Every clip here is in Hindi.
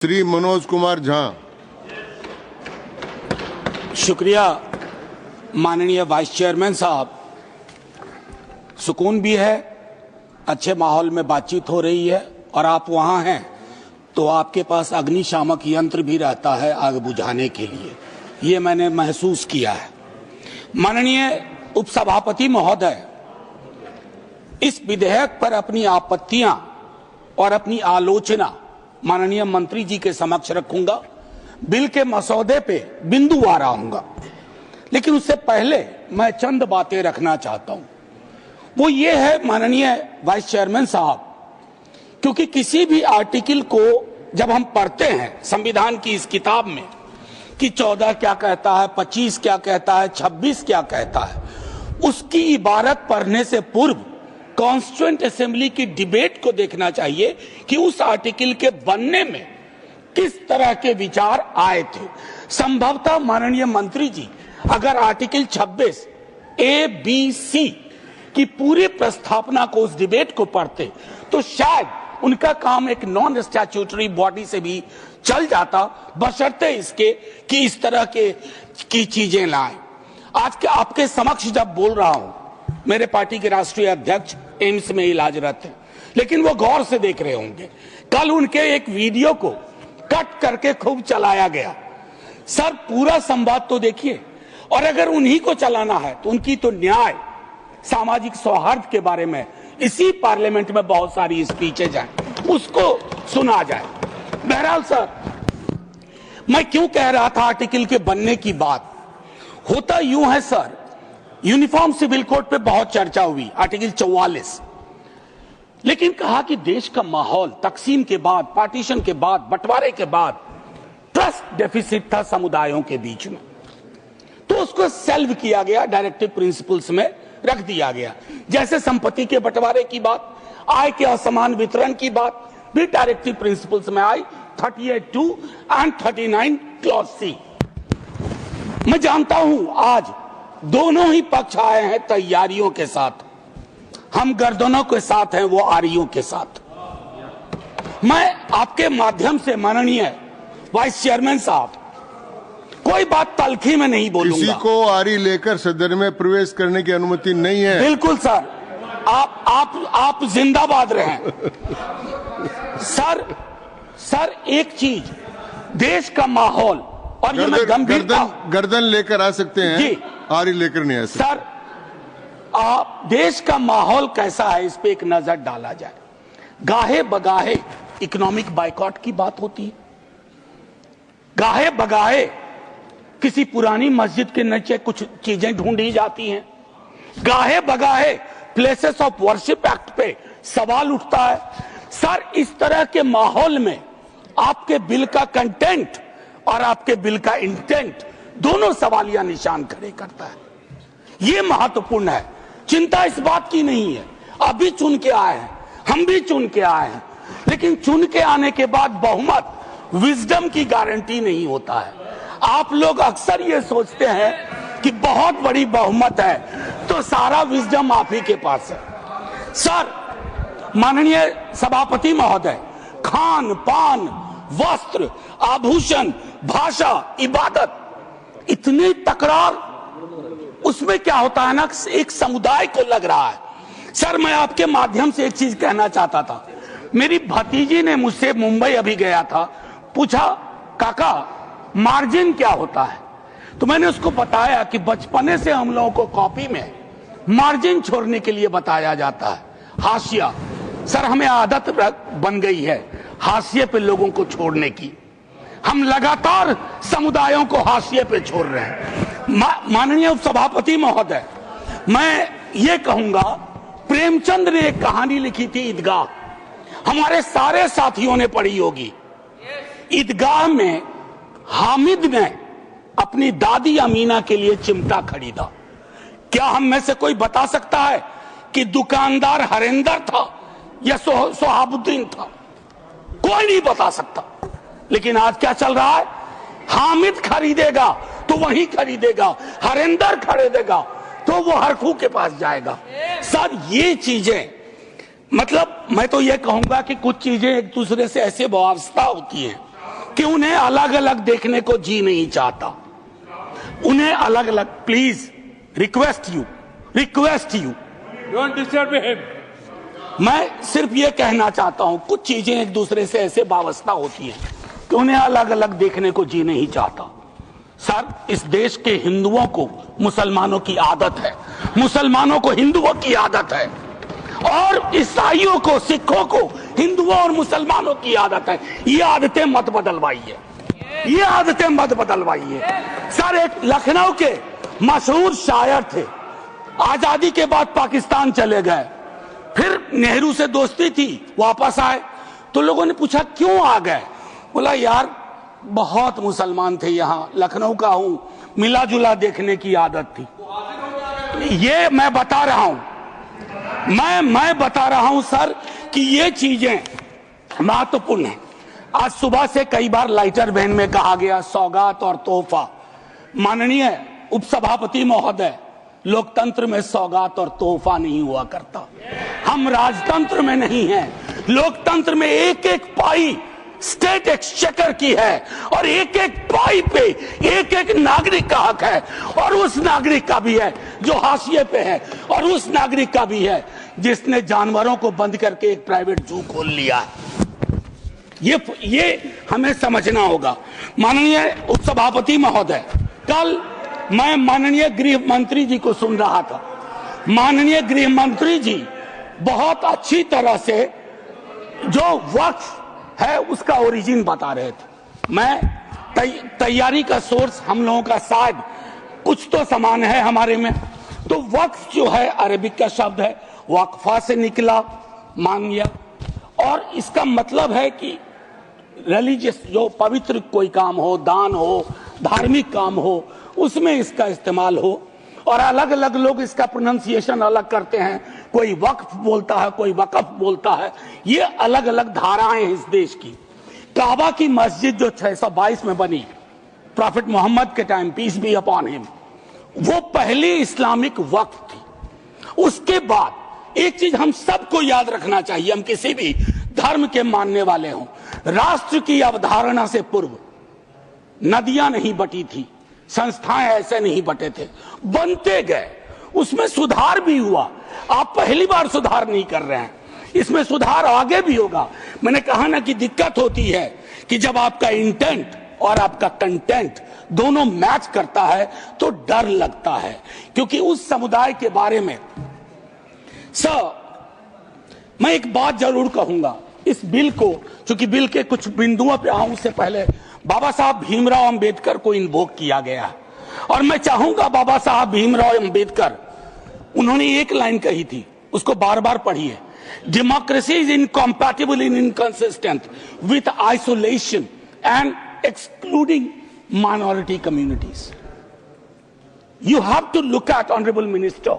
श्री मनोज कुमार झा। शुक्रिया माननीय वाइस चेयरमैन साहब। सुकून भी है, अच्छे माहौल में बातचीत हो रही है और आप वहां हैं तो आपके पास अग्निशामक यंत्र भी रहता है आग बुझाने के लिए, ये मैंने महसूस किया है। माननीय उपसभापति महोदय, इस विधेयक पर अपनी आपत्तियां और अपनी आलोचना माननीय मंत्री जी के समक्ष रखूंगा। बिल के मसौदे पे बिंदुवार आऊंगा, लेकिन उससे पहले मैं चंद बातें रखना चाहता हूं। वो ये है माननीय वाइस चेयरमैन साहब, क्योंकि किसी भी आर्टिकल को जब हम पढ़ते हैं संविधान की इस किताब में कि 14 क्या कहता है, 25 क्या कहता है, 26 क्या कहता है, उसकी इबारत पढ़ने से पूर्व कॉन्स्टिट्यूएंट असेंबली की डिबेट को देखना चाहिए कि उस आर्टिकल के बनने में किस तरह के विचार आए थे। संभवतः माननीय मंत्री जी अगर आर्टिकल 26 ए बी सी की पूरी प्रस्तावना को, उस डिबेट को पढ़ते तो शायद उनका काम एक नॉन स्टैट्यूटरी बॉडी से भी चल जाता, बशर्ते इसके कि इस तरह की चीजें लाएं। आज के आपके समक्ष जब बोल रहा हूं, मेरे पार्टी के राष्ट्रीय अध्यक्ष एम्स में इलाजरत हैं, लेकिन वो गौर से देख रहे होंगे। कल उनके एक वीडियो को कट करके खूब चलाया गया। सर, पूरा संवाद तो देखिए, और अगर उन्हीं को चलाना है तो उनकी तो न्याय, सामाजिक सौहार्द के बारे में इसी पार्लियामेंट में बहुत सारी स्पीचेज हैं, उसको सुना जाए। बहरहाल सर, मैं क्यों कह रहा था आर्टिकल के बनने की बात, होता यूं है सर, यूनिफॉर्म सिविल कोड पे बहुत चर्चा हुई, आर्टिकल 44, लेकिन कहा कि देश का माहौल तकसीम के बाद, पार्टीशन के बाद, बंटवारे के बाद ट्रस्ट डेफिसिट था समुदायों के बीच में, तो उसको सेल्व किया गया, डायरेक्टिव प्रिंसिपल्स में रख दिया गया। जैसे संपत्ति के बंटवारे की बात, आय के असमान वितरण की बात भी डायरेक्टिव प्रिंसिपल्स में आई, 38(2) एंड 39 क्लॉज सी। मैं जानता हूं आज दोनों ही पक्ष आए हैं तैयारियों के साथ, हम गर्दनों के साथ हैं, वो आरियों के साथ। मैं आपके माध्यम से माननीय वाइस चेयरमैन साहब, कोई बात तलखी में नहीं बोलूंगा। किसी को आरी लेकर सदन में प्रवेश करने की अनुमति नहीं है। बिल्कुल सर, आप जिंदाबाद रहें। सर एक चीज, देश का माहौल, और ये मैं गंभीरता, गर्दन लेकर आ सकते हैं जी, आरी लेकर नहीं आ सकते। सर, देश का माहौल कैसा है इस पे एक नजर डाला जाए। गाहे बगाहे इकोनॉमिक बाइकॉट की बात होती है, गाहे बगाहे किसी पुरानी मस्जिद के नीचे कुछ चीजें ढूंढी जाती हैं, गाहे बगाहे प्लेसेस ऑफ वर्शिप एक्ट पे सवाल उठता है। सर, इस तरह के माहौल में आपके बिल का कंटेंट और आपके बिल का इंटेंट दोनों सवालिया निशान खड़े करता है। यह महत्वपूर्ण है। चिंता इस बात की नहीं है, अभी चुन के आए हैं, हम भी चुन के आए हैं, लेकिन चुन के आने के बाद बहुमत विजडम की गारंटी नहीं होता है। आप लोग अक्सर ये सोचते हैं कि बहुत बड़ी बहुमत है तो सारा विजडम आप ही के पास है। सर, माननीय सभापति महोदय, खान पान, वस्त्र, आभूषण, भाषा, इबादत, इतनी तकरार, उसमें क्या होता है ना, एक समुदाय को लग रहा है। सर, मैं आपके माध्यम से एक चीज कहना चाहता था। मेरी भतीजी ने मुझसे, मुंबई अभी गया था, पूछा काका मार्जिन क्या होता है, तो मैंने उसको बताया कि बचपने से हम लोगों को कॉपी में मार्जिन छोड़ने के लिए बताया जाता है, हाशिया। सर, हमें आदत बन गई है हाशिए पे लोगों को छोड़ने की, हम लगातार समुदायों को हाशिए पे छोड़ रहे हैं। माननीय उपसभापति महोदय, मैं ये कहूंगा, प्रेमचंद ने एक कहानी लिखी थी, ईदगाह, हमारे सारे साथियों ने पढ़ी होगी। ईदगाह में हामिद ने अपनी दादी अमीना के लिए चिमटा खरीदा। क्या हम में से कोई बता सकता है कि दुकानदार हरेंदर था या सोहाबुद्दीन था? कोई नहीं बता सकता। लेकिन आज क्या चल रहा है, हामिद खरीदेगा तो वही खरीदेगा, हरेंदर खरीदेगा तो वो हरखू के पास जाएगा। सर, ये चीजें, मतलब मैं तो ये कहूंगा कि कुछ चीजें एक दूसरे से ऐसे वाबस्ता होती हैं कि उन्हें अलग अलग देखने को जी नहीं चाहता, उन्हें अलग अलग। Please request you don't disturb him. मैं सिर्फ ये कहना चाहता हूं, कुछ चीजें एक दूसरे से ऐसे वाबस्ता होती हैं कि उन्हें अलग अलग देखने को जी नहीं चाहता। सर, इस देश के हिंदुओं को मुसलमानों की आदत है, मुसलमानों को हिंदुओं की आदत है, और ईसाइयों को, सिखों को हिंदुओं और मुसलमानों की आदत है। ये आदतें मत बदलवाइए, ये आदतें मत बदलवाइए। सर, एक लखनऊ के मशहूर शायर थे, आजादी के बाद पाकिस्तान चले गए, फिर नेहरू से दोस्ती थी, वापस आए तो लोगों ने पूछा क्यों आ गए? बोला यार बहुत मुसलमान थे यहां, लखनऊ का हूं, मिला जुला देखने की आदत थी। ये मैं बता रहा हूं, मैं बता रहा हूं सर कि ये चीजें महत्वपूर्ण है। आज सुबह से कई बार लाइटर वैन में कहा गया सौगात और तोहफा। माननीय उपसभापति महोदय, लोकतंत्र में सौगात और तोहफा नहीं हुआ करता। हम राजतंत्र में नहीं हैं, लोकतंत्र में एक एक पाई स्टेट एक्सचेकर की है, और एक एक पाई पे एक एक नागरिक का हक है, और उस नागरिक का भी है जो हाशिए पे है, और उस नागरिक का भी है जिसने जानवरों को बंद करके एक प्राइवेट जू खोल लिया है। ये हमें समझना होगा। माननीय उपसभापति महोदय, कल मैं माननीय गृह मंत्री जी को सुन रहा था। माननीय गृह मंत्री जी बहुत अच्छी तरह से जो वक्फ है उसका ओरिजिन बता रहे थे। मैं तैयारी का सोर्स हम लोगों का शायद कुछ तो समान है हमारे में। तो वक्फ जो है अरबिक का शब्द है, वक्फा से निकला, मान लिया, और इसका मतलब है कि रिलीजियस, जो पवित्र कोई काम हो, दान हो, धार्मिक काम हो, उसमें इसका इस्तेमाल हो। और अलग अलग लोग इसका प्रोनाउंसिएशन अलग करते हैं, कोई वक्फ बोलता है, कोई वकफ बोलता है। ये अलग अलग धाराएं हैं इस देश की। काबा की मस्जिद जो 622 में बनी प्रॉफिट मोहम्मद के time, peace be upon him, वो पहली इस्लामिक वक्फ थी। उसके बाद एक चीज हम सबको याद रखना चाहिए, हम किसी भी धर्म के मानने वाले हों, राष्ट्र की अवधारणा से पूर्व नदियां नहीं बटी थी, संस्थाएं ऐसे नहीं बटे थे, बनते गए, उसमें सुधार भी हुआ। आप पहली बार सुधार नहीं कर रहे हैं, इसमें सुधार आगे भी होगा। मैंने कहा ना कि दिक्कत होती है कि जब आपका इंटेंट और आपका कंटेंट दोनों मैच करता है तो डर लगता है, क्योंकि उस समुदाय के बारे में सर मैं एक बात जरूर कहूंगा। इस बिल को, चूंकि बिल के कुछ बिंदुओं पे आऊं उससे पहले बाबा साहब भीमराव अंबेडकर को इन्वोक किया गया है, और मैं चाहूंगा बाबा साहब भीमराव अंबेडकर, उन्होंने एक लाइन कही थी, उसको बार बार पढ़िए, democracy is incompatible in inconsistent with isolation and excluding minority communities. You have to look at honourable minister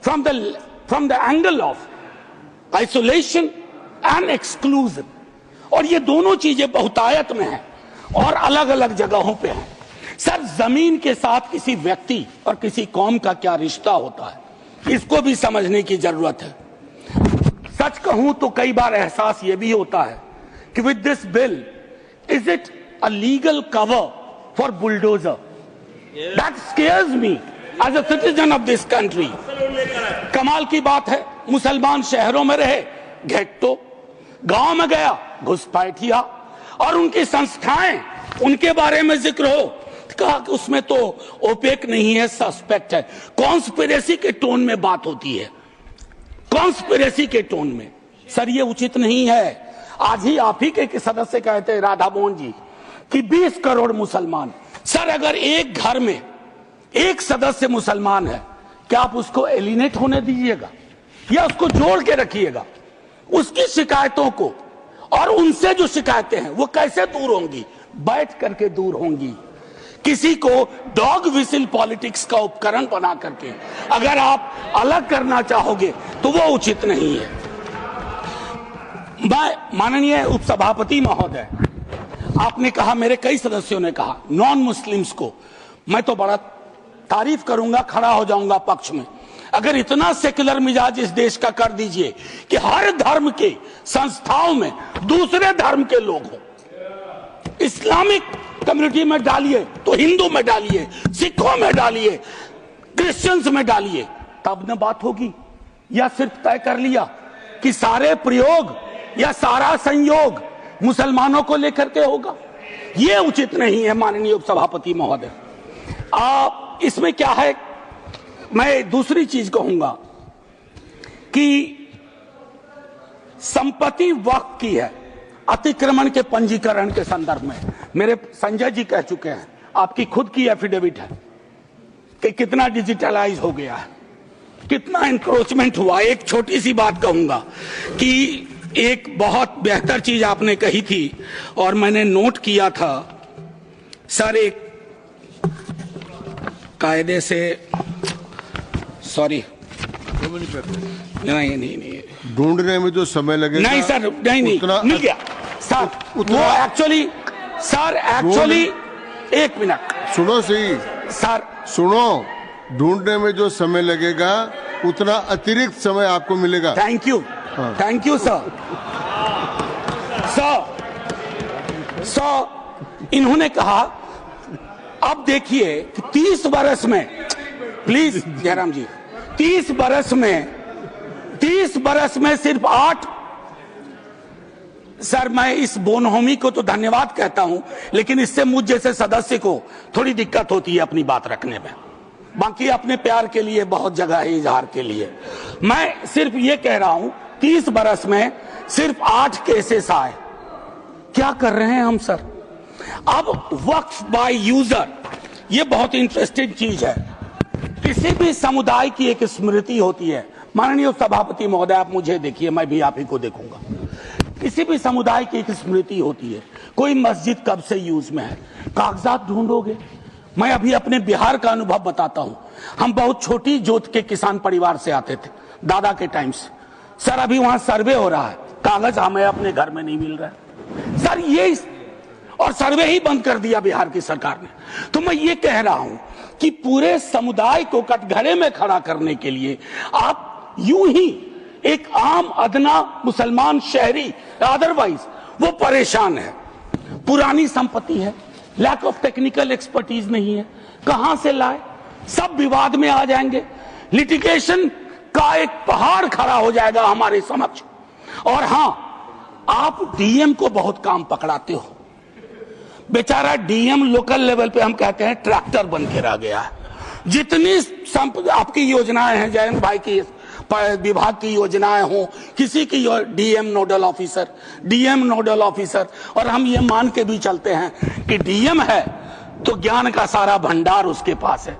from the angle of isolation and exclusion, और ये दोनों चीजें बहुतायत में हैं और अलग अलग जगहों पे हैं। सर, जमीन के साथ किसी व्यक्ति और किसी कौम का क्या रिश्ता होता है, इसको भी समझने की जरूरत है। सच कहूं तो कई बार एहसास ये भी होता है कि with this bill is it a legal cover for bulldozer? That scares me as a citizen of this country. कमाल की बात है, मुसलमान शहरों में रहे, घेट्टो, गांव में गया घुसपैठिया, और उनकी संस्थाएं, उनके बारे में जिक्र हो, कहा कि उसमें तो ओपेक नहीं है, सस्पेक्ट है। कॉन्स्पिरेसी के टोन में बात होती है, कॉन्स्पिरेसी के टोन में। सर, ये उचित नहीं है। आज ही आप ही के सदस्य कहते हैं, राधा मोहन जी, कि 20 करोड़ मुसलमान। सर, अगर एक घर में एक सदस्य मुसलमान है, क्या आप उसको एलिनेट होने दीजिएगा या उसको जोड़ के रखिएगा? उसकी शिकायतों को और उनसे जो शिकायतें हैं वो कैसे दूर होंगी? बैठ करके दूर होंगी। किसी को डॉग विसिल पॉलिटिक्स का उपकरण बना करके अगर आप अलग करना चाहोगे तो वो उचित नहीं है। माननीय उपसभापति महोदय, आपने कहा, मेरे कई सदस्यों ने कहा, नॉन मुस्लिम्स को, मैं तो बड़ा तारीफ करूंगा, खड़ा हो जाऊंगा पक्ष में, अगर इतना सेक्युलर मिजाज इस देश का कर दीजिए कि हर धर्म के संस्थाओं में दूसरे धर्म के लोग हों। इस्लामिक कम्युनिटी में डालिए तो हिंदू में डालिए, सिखों में डालिए, क्रिश्चियंस में डालिए, तब न बात होगी। या सिर्फ तय कर लिया कि सारे प्रयोग या सारा संयोग मुसलमानों को लेकर के होगा, ये उचित नहीं है माननीय उपसभापति महोदय। इसमें क्या है, मैं दूसरी चीज कहूंगा कि संपत्ति वक्फ की है अतिक्रमण के पंजीकरण के संदर्भ में। मेरे संजय जी कह चुके हैं, आपकी खुद की एफिडेविट है कि कितना डिजिटलाइज हो गया है, कितना इंक्रोचमेंट हुआ। एक छोटी सी बात कहूंगा कि एक बहुत बेहतर चीज आपने कही थी और मैंने नोट किया था सर, एक कायदे से, सॉरी, नहीं ढूंढने में जो समय लगेगा, नहीं सर, नहीं मिल गया सर, वो एक्चुअली सर, एक मिनट सुनो सही सर, सुनो, ढूंढने में जो समय लगेगा उतना अतिरिक्त समय आपको मिलेगा। Thank you sir. इन्होंने कहा, अब देखिए कि 30 बरस में, प्लीज जयराम जी, 30 बरस में सिर्फ 8, सर मैं इस बोनहोमी को तो धन्यवाद कहता हूं, लेकिन इससे मुझ जैसे सदस्य को थोड़ी दिक्कत होती है अपनी बात रखने में। बाकी अपने प्यार के लिए बहुत जगह है इजहार के लिए। मैं सिर्फ ये कह रहा हूं 30 बरस में सिर्फ 8 केसेस आए। क्या कर रहे हैं हम सर? अब वक्फ बाय यूजर, ये बहुत इंटरेस्टिंग चीज है। किसी भी समुदाय की एक स्मृति होती है। माननीय सभापति महोदय, आप मुझे देखिए, मैं भी आप ही को देखूंगा। किसी भी समुदाय की एक स्मृति होती है। कोई मस्जिद कब से यूज में है, कागजात ढूंढोगे। मैं अभी अपने बिहार का अनुभव बताता हूं। हम बहुत छोटी जोत के किसान परिवार से आते थे दादा के टाइम से। सर अभी वहां सर्वे हो रहा है, कागज हमें अपने घर में नहीं मिल रहा है सर, ये और सर्वे ही बंद कर दिया बिहार की सरकार ने। तो मैं ये कह रहा हूं कि पूरे समुदाय को कटघरे में खड़ा करने के लिए आप यूं ही एक आम अदना मुसलमान शहरी, अदरवाइज वो परेशान है। पुरानी संपत्ति है, लैक ऑफ टेक्निकल एक्सपर्टीज नहीं है, कहां से लाए, सब विवाद में आ जाएंगे। लिटिगेशन का एक पहाड़ खड़ा हो जाएगा हमारे समक्ष। और हां, आप डीएम को बहुत काम पकड़ाते हो। बेचारा डीएम लोकल लेवल पे हम कहते हैं ट्रैक्टर बन के रह गया है। जितनी आपकी योजनाएं हैं, जयंत भाई की विभाग की योजनाएं हो, किसी की डीएम नोडल ऑफिसर, और हम ये मान के भी चलते हैं कि डीएम है तो ज्ञान का सारा भंडार उसके पास है।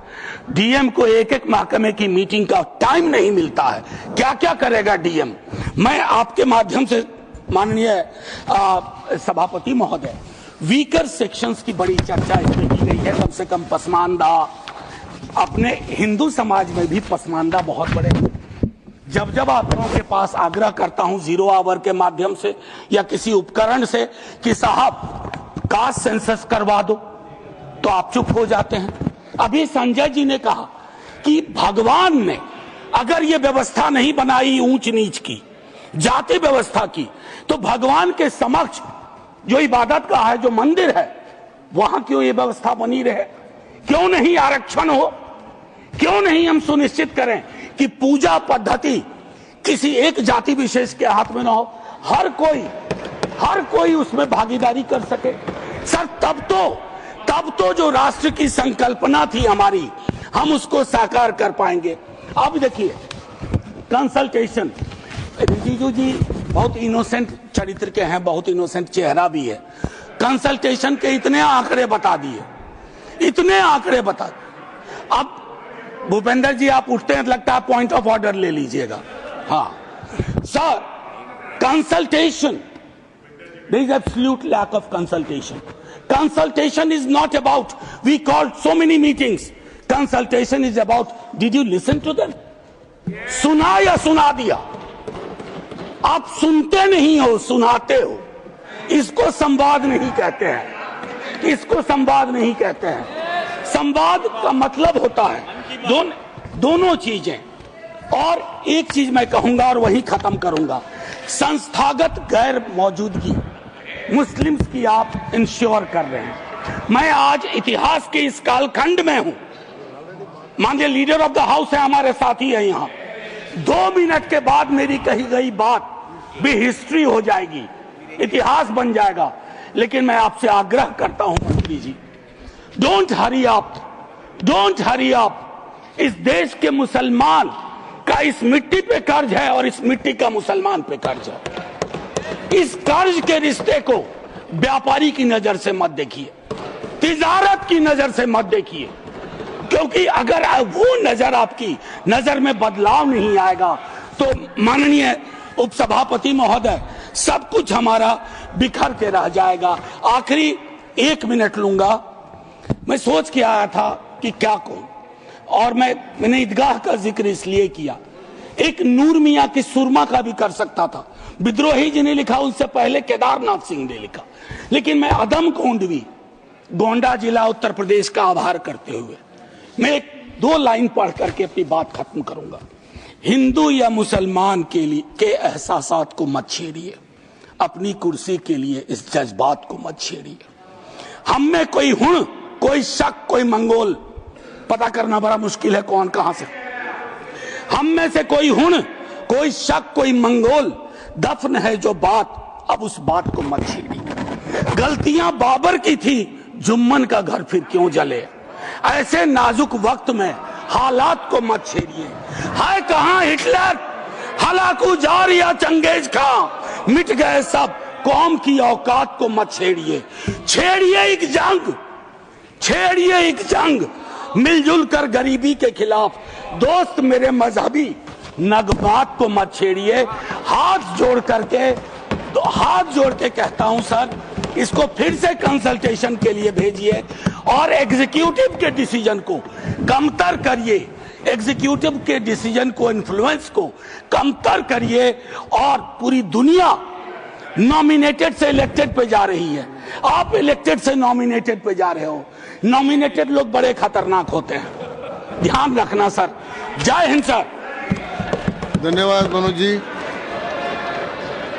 डीएम को एक एक महकमे की मीटिंग का टाइम नहीं मिलता है, क्या क्या करेगा डीएम। मैं आपके माध्यम से माननीय सभापति महोदय, वीकर सेक्शंस की बड़ी चर्चा इसमें की गई है। कम से कम पसमानदा, अपने हिंदू समाज में भी पसमानदा बहुत बड़े। जब जब आप लोगों के पास आग्रह करता हूं 0 आवर के माध्यम से या किसी उपकरण से कि साहब कास्ट सेंसस करवा दो, तो आप चुप हो जाते हैं। अभी संजय जी ने कहा कि भगवान ने अगर ये व्यवस्था नहीं बनाई ऊंच नीच की, जाति व्यवस्था की, तो भगवान के समक्ष जो इबादत का है, जो मंदिर है, वहां क्यों ये व्यवस्था बनी रहे? क्यों नहीं आरक्षण हो? क्यों नहीं हम सुनिश्चित करें कि पूजा पद्धति किसी एक जाति विशेष के हाथ में ना हो, हर कोई उसमें भागीदारी कर सके। सर तब तो जो राष्ट्र की संकल्पना थी हमारी, हम उसको साकार कर पाएंगे। अब देखिए कंसल्टेशन, रिजिजू जी बहुत इनोसेंट चरित्र के हैं, बहुत इनोसेंट चेहरा भी है। कंसल्टेशन के इतने आंकड़े बता दिए। अब भूपेंद्र जी आप उठते हैं, लगता है पॉइंट ऑफ ऑर्डर ले लीजिएगा। हाँ sir, consultation, there is absolute lack of consultation. Consultation is not about we called so many meetings. Consultation is about did you listen to them? सुना या सुना दिया? आप सुनते नहीं हो, सुनाते हो। इसको संवाद नहीं कहते हैं, संवाद का मतलब होता है दोनों चीजें। और एक चीज मैं कहूंगा और वही खत्म करूंगा, संस्थागत गैर मौजूदगी। मुस्लिम्स की आप इंश्योर कर रहे हैं। मैं आज इतिहास के इस कालखंड में हूं। माननीय लीडर ऑफ द हाउस है, हमारे साथी है यहाँ। 2 मिनट के बाद मेरी कही गई बात भी हिस्ट्री हो जाएगी, इतिहास बन जाएगा। लेकिन मैं आपसे आग्रह करता हूं मंत्री ji, don't hurry up, don't hurry up. इस देश के मुसलमान का इस मिट्टी पे कर्ज है और इस मिट्टी का मुसलमान पे कर्ज है। इस कर्ज के रिश्ते को व्यापारी की नजर से मत देखिए, तिजारत की नजर से मत देखिए, क्योंकि अगर वो नजर आपकी नजर में बदलाव नहीं आएगा तो माननीय उपसभापति महोदय, सब कुछ हमारा बिखर के रह जाएगा। आखिरी 1 मिनट लूंगा। मैं सोच के आया था कि क्या कहूं, और मैंने ईदगाह का जिक्र इसलिए किया। एक नूर मियां की सुरमा का भी कर सकता था, विद्रोही जी ने लिखा, उनसे पहले केदारनाथ सिंह ने लिखा। लेकिन मैं अदम कोंडवी, गोंडा जिला, उत्तर प्रदेश का आभार करते हुए मैं 2 लाइन पढ़ करके अपनी बात खत्म करूंगा। हिंदू या मुसलमान के एहसासात को मत छेड़िए, अपनी कुर्सी के लिए इस जज्बात को मत छेड़िए। हम में कोई हुण, कोई शक, कोई मंगोल, पता करना बड़ा मुश्किल है कौन कहां से। हम में से कोई हुण, कोई शक, कोई मंगोल, दफन है जो बात, अब उस बात को मत छेड़िए। गलतियां बाबर की थी, जुम्मन का घर फिर क्यों जले। ऐसे नाजुक वक्त में हालात को मत छेड़िए। है कहां हिटलर, हलाकू जार या चंगेज खां, मिट गए सब, कौम की औकात को मत छेड़िए। छेड़िए एक जंग, छेड़िए एक जंग, मिलजुल कर गरीबी के खिलाफ। दोस्त मेरे मजहबी नगमात को मत छेड़िए। हाथ जोड़ के कहता हूं सर, इसको फिर से कंसल्टेशन के लिए भेजिए और एग्जीक्यूटिव के डिसीजन को कमतर करिए, एग्जीक्यूटिव के डिसीजन को, इन्फ्लुएंस को कमतर करिए। और पूरी दुनिया नॉमिनेटेड से इलेक्टेड पे जा रही है, आप इलेक्टेड से नॉमिनेटेड पे जा रहे हो। नॉमिनेटेड लोग बड़े खतरनाक होते हैं, ध्यान रखना सर। जय हिंद सर। धन्यवाद मनोज जी।